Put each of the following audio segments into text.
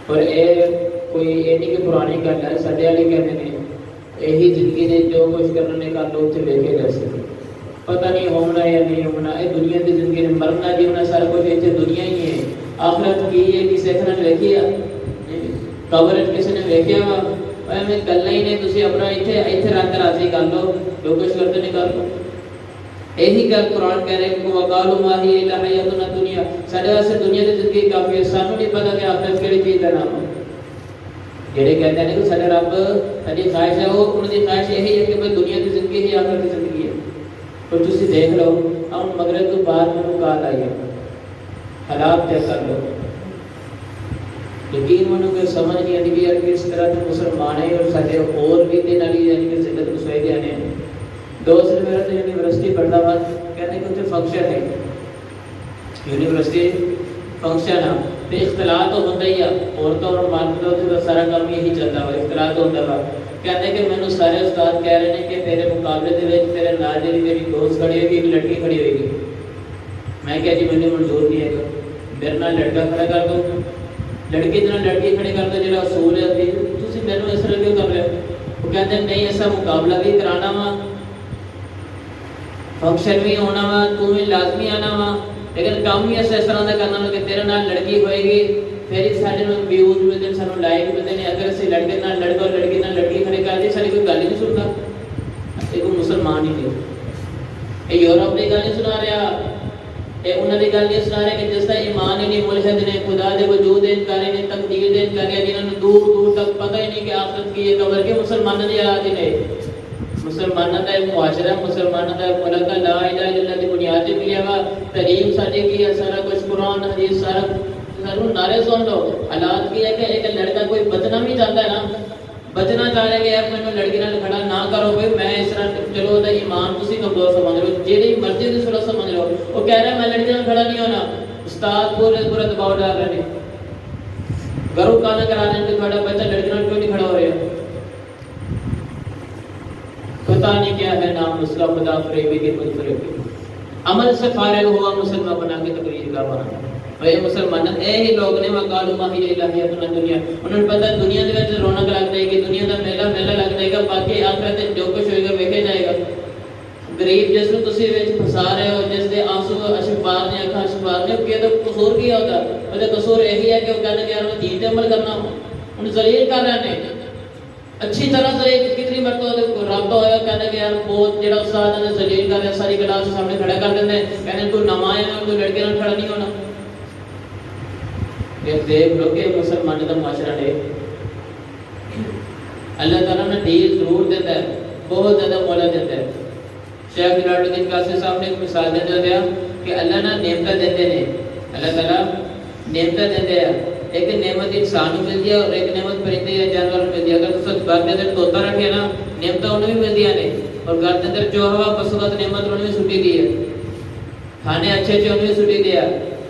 اور یہ کوئی یہ نہیں کہ پرانی گل ہے، سڈے والے کہتے ہیں یہی زندگی نے جو کچھ کرنے کر لو اتنے ویکے جیسے پتہ نہیں ہونا یا نہیں ہونا، یہ دنیا کی زندگی نے مرنا جیونا سارا کچھ اتنے دنیا ہی ہے۔ آخرت کی ہے کسی نے ویکھی آ قبر کسی نے ویکیا وا میں گلا ہی نہیں، تھی اپنا اتنے رنگ راضی کر لو، جو کچھ کرتے نہیں کر لو۔ یہی گل قرآن کہہ رہے کہ وقالوا ما هي الا حیاتنا الدنیا، سارے واسطے دنیا کی زندگی کافی ہے، سانوں نہیں پتا کہ آخرت کہڑی چیز کا نام ہے۔ جڑے کہتے ہیں کہ سارے رب ساری خواہش ہے، وہ ان کی خواہش یہی ہے کہ بھائی دنیا کی زندگی ہی آخرت کی زندگی ہے۔ اور تسی دیکھ لو ہم مغرب تو بعد میں کال آئی ہے، حالات طے کر لو، یقین منو کہ سمجھ نہیں آتی کہ یار کس طرح کے مسلمان ہیں اور سارے اور بھی دن والی یعنی کہ زندت مسوئے دینے ہیں۔ دوست نے میرا تو یونیورسٹی پڑھتا ہوا کہتے ہیں کہ اتنے فنکشن ہے، یونیورسٹی فنکشن ہے تو اختلاط تو ہوتا ہی ہے، عورتوں اور مردوں کا سارا کام یہی چلتا ہوا، اختلاط ہوتا ہوا۔ کہتے ہیں کہ مینوں سارے استاد کہہ رہے ہیں کہ تیرے مقابلے دے وچ تیرے نال جڑی میری دوست کھڑی ہوگی ایک لڑکی کھڑی ہوئے گی۔ میں کہا جی مجھے منظور نہیں ہے، میرے نال لڑکا کھڑا کر دو، لڑکی دے نال لڑکی کھڑی کر دو، جڑا اصول ہے تسی مینوں اس طرح کیوں کر رہے ہو؟ وہ کہتے ہیں نہیں ایسا مقابلہ بھی کرانا وا، فنکشن بھی ہونا وا، تو بھی لازمی آنا وا، لیکن کام بھی ایسا اس طرح کا کرنا کہ تیرے نال لڑکی ہوئے گی، پھر ہی سارے ویوز ملتے ہیں، سانوں لائک ملتے ہیں۔ اگر اسی لڑکے نال لڑکا اور لڑکی نال لڑکی کھڑے کر دی ساری کوئی گل ہی نہیں سنتا، یہ کوئی مسلمان ہی نہیں، یہ یورپ کی گل نہیں سنا رہا، یہ انہوں نے گل نہیں سنا رہے کہ جس کا ایمان ہی نہیں، ملحد نے، خدا دے وجود انکاری نے، تقدیر دے انکاری، جنہوں نے دور دور تک پتہ ہی نہیں کہ آخرت کی یہ قبر کے مسلمانوں نے یاد ہی نہیں۔ مسلمانوں کا ایک معاشرہ، مسلمانوں کا ایک ملک، لا الہ الا اللہ کی بنیاد پہ ملیا ہوا، تعلیم ساری کی ہے، سارا کچھ قرآن حدیث سارا ضرور نعرے سن لو۔ حالات کی ہے کہ ایک لڑکا کوئی بچنا بھی چاہتا ہے نا، بچنا چاہ رہے کہ یار میں لڑکی نال کھڑا نہ کرو بھائی، میں اس طرح چلو دا ایمان تسی کمزور سمجھ لو، جیڑی مرضی دی صورت سمجھ لو، وہ کہہ رہا ہے میں لڑکی نال کھڑا نہیں ہونا، استاد پورے دباؤ ڈال رہے ہیں، گھروں کانا کرا رہے ہیں کہ تھوڑا بچہ لڑکی نال کیوں نہیں کھڑا ہو رہا، پتہ نہیں کیا ہے نام مسئلہ خدا فریبی کے خود فریبی، عمل سے فارغ ہوا مسلمان بنا کے تقریر کا بنا۔ اے مسلمان اے لوگ نے وقالوا ما هي الا حیاتنا الدنیا، انہوں نے پتہ دنیا دے وچ رونق لگ جائے گی، دنیا دا میلہ لگ جائے گا، باقی آخرت جو کچھ ہوئے گا ویکھے جائے گا۔ غریب جس نوں تسی وچ پھسا رہے ہو، جس دے آنسو اشکبار نے، اکھاں اشکبار نے، کہ تو قصور کیا ہوتا ہے؟ وہ قصور یہی ہے کہ وہ کہتے ہیں یار وہ دین تے عمل کرنا، انہیں ذلیل کر رہے ہیں اچھی طرح سے کتنی مرتبہ رابطہ ہوا، کہتے ہیں کہ یار بہت جڑا استاد نے ذلیل کر رہا، ساری کلاس سامنے کھڑا کر دیتے ہیں، کہتے ہیں کوئی نماں ہے کوئی لڑکے نال کھڑا نہیں ہونا۔ یہ دیکھ لو کہ مسلمانوں کا معاشرہ ہے، اللہ تعالیٰ نے ڈیل ضرور دیتا ہے، بہت زیادہ مولا دیتا ہے۔ شیخ جلالالدین قاصد صاحب نے ایک مثال دیا کہ اللہ نے نعمتیں دیتے ہیں، اللہ تعالیٰ نعمتیں دیتے ہیں، ایک نعمت انسان کو ملتی ہے اور ایک نعمت پرندے یا جانور کو ملتی ہے۔ اگر تو گھر کے اندر طوطا رکھے نا نعمتیں انہیں بھی ملتی ہیں، اور گھر کے اندر جو ہوا پسوت نعمت انہیں بھی چھٹی دی ہے، کھانے اچھے اچھے انہیں بھی چھٹی دیا،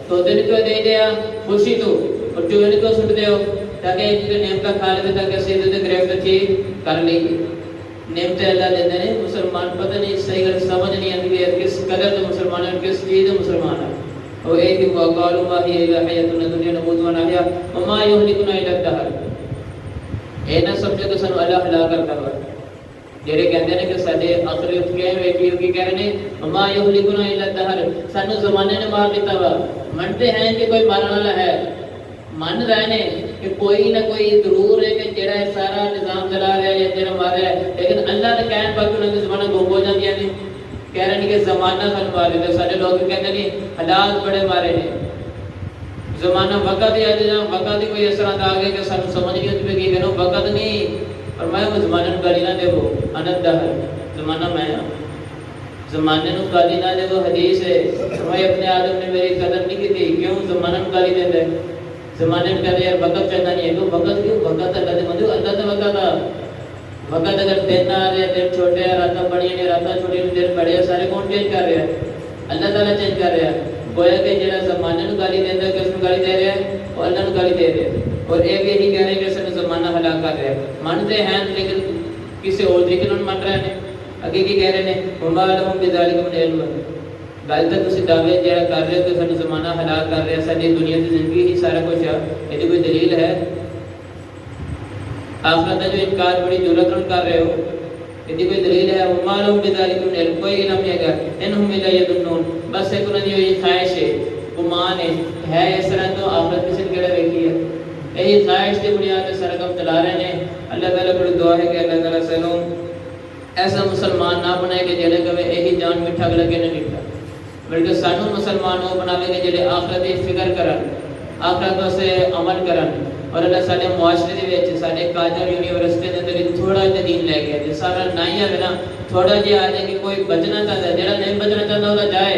طوطے نے کیوں دے دیا خوشی تو، اور جو انہیں کیوں چھٹ دے ہو تاکہ ایک نعمتیں کھا لیتے تاکہ سیدھے گریفت اچھی کر لی۔ نعمتیں اللہ دیتے ہیں، مسلمان پتہ نہیں صحیح کر سمجھ نہیں آتی کہ کس قدر تو مسلمان ہے، کس چیز ہے مسلمان ہے۔ اور ایک دن وقالوا ما هي الا حیاتنا الدنیا نموت ونحیا وما یهلکنا الا الدہر، اے نہ سمجھو کہ سانو اللہ ہلاک کرتا ہوا، جڑے کہتے ہیں کہ ساڈے آخرت کہے ویکھی کی کہہ رہے ہیں وما یهلکنا الا الدہر، سانو زمانے نے مار دیتا ہوا۔ منتے ہیں کہ کوئی مارنے والا ہے، من رہے ہیں کہ کوئی نہ کوئی ضرور ہے کہ جڑا سارا نظام چلا رہا ہے یا جڑا مار رہا ہے، لیکن اللہ نے کہنے پر انہوں نے زمانہ گم ہو جاتی ہے، کہہ رہے ہیں کہ زمانہ سن مارے تھے، سارے لوگ کہتے ہیں حالات بڑے مارے ہیں، زمانہ وقت ہی آج وقت ہی کوئی اس طرح آ گیا کہ سانو سمجھ نہیں ہوتی کہ کہنا وقت نہیں، اور میں وہ زمانے کو گالی نہ دے، وہ انت دہر زمانہ میں زمانے کو گالی نہ دے، وہ حدیث ہے میں اپنے آدم نے میری قدر نہیں کی تھی، کیوں زمانہ کو گالی دے دے، زمانے میں کہتے ہیں یار وقت چلنا نہیں ہے، کیوں وقت کیوں وقت اللہ دے مندو اللہ تو وقت تھا، وقت اگر دن آ رہے ہیں، دن چھوٹے ہیں، راتاں بڑی ہیں، راتاں چھوٹی ہیں، دن بڑے ہیں، سارے کون چینج کر رہے ہیں؟ اللہ تعالیٰ چینج کر رہے ہیں۔ گویا کہ جڑا زمانے کو گالی دیتا ہے کہ اس میں گالی دے رہے ہیں، وہ اللہ کو گالی دے رہے ہیں، اور ایک یہی کہہ رہے ہیں کہ اس نے زمانہ ہلاک کر رہے ہیں، مانتے ہیں لیکن کسی اور طریقے سے من رہے ہیں، آگے کی کہہ رہے ہیں وما لهم بذلك من علم، گل تو تسی دعوے جڑا کر رہے ہو کہ سانو زمانہ ہلاک کر رہا ساری دنیا کی زندگی ہی سارا کچھ ہے، یہ کوئی دلیل ہے؟ آخرت کا جو انکار بڑی جرأت نال کر رہے ہو، یہ کوئی دلیل ہے؟ وما لهم بذلک من علم، کوئی علم نہیں ہے، انہم الا یظنون، بس ایک انہاں دی ہوئی خواہش ہے، گمان ہے اس طرح تو آخرت کسی نے کیڑا ویکھی ہے؟ یہی خواہش کی بنیاد پر سارا کام چلا رہے ہیں۔ اللہ تعالیٰ کو دعا ہے کہ اللہ تعالیٰ سانوں ایسا مسلمان نہ بنائے کہ جڑے کہے یہی جان میٹھا لگے نہ میٹھا، بلکہ سانوں مسلمان وہ بناوے کہ جڑے آخرت کی فکر کرن، آخرت سے عمل کرن، اور اللہ سارے معاشرے دے وچ سارے کالج یونیورسٹی دے اندر تھوڑا جہا دین لے گیا جے سارا نہیں ہے نا، تھوڑا جہا آ جائے کہ کوئی بچنا چاہتا ہے، جڑا نہیں بچنا چاہتا وہ جائے،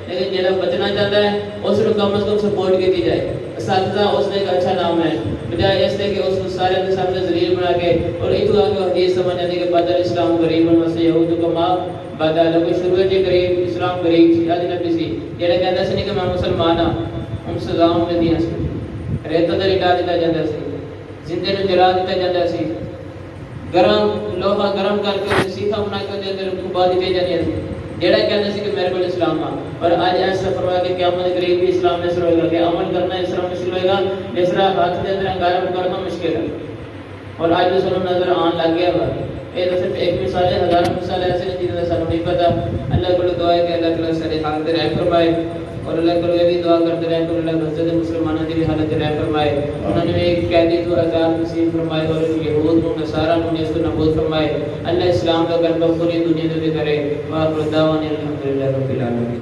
لیکن جڑا بچنا چاہتا ہے اس کو کم از کم سپورٹ کی جائے، اساتذہ اس نے ایک اچھا نام ہے، بجائے اس سے کہ اس کو سارے کے سامنے ذلیل بنا کے اور اتو آگے حدیث سمجھ آتی کہ بدل اسلام غریب وسے یہود کو ماں بدل کوئی شروع جی غریب اسلام غریب سی اجنبی سی، جڑا کہتا سی نہیں کہ میں مسلمان ہاں، ہم سزاؤں میں دیاں سی، ریتا دا لٹا دیتا جاتا سی، زندے نو جلا دیتا جاتا سی، گرم لوہا گرم کر کے سیخا بنا کے دے اندر کو بعد بھیج جاتی سی، جڑا کہتا سی کہ میرے کو اسلام آ، اور آج ایسا فرمایا کہ قیامت قریب بھی اسلام میں سر ہوئے گا کہ عمل کرنا اس طرح مشکل ہوئے گا جس طرح ہاتھ دے اندر انگارہ کرنا مشکل ہے، اور آج جو سنوں نظر آن لگ گیا ہوا، یہ تو صرف ایک مثال ہے، ہزاروں مثال ایسے ہیں جنہیں سانوں نہیں پتا۔ اللہ کو دعا ہے کہ اللہ تعالیٰ سارے حالت رحم فرمائے، اور اللہ کو یہ بھی دعا کرتے رہے کہ اللہ مسجد مسلمانوں کی بھی حالت رحم فرمائے، انہوں نے ایک قیدی تو آزاد نصیب فرمائے، اور یہود کو نصارہ کو اس کو نابود فرمائے، اللہ اسلام کا غلبہ پوری دنیا میں بھی کرے، وآخر دعوانا الحمدللہ رب العالمین۔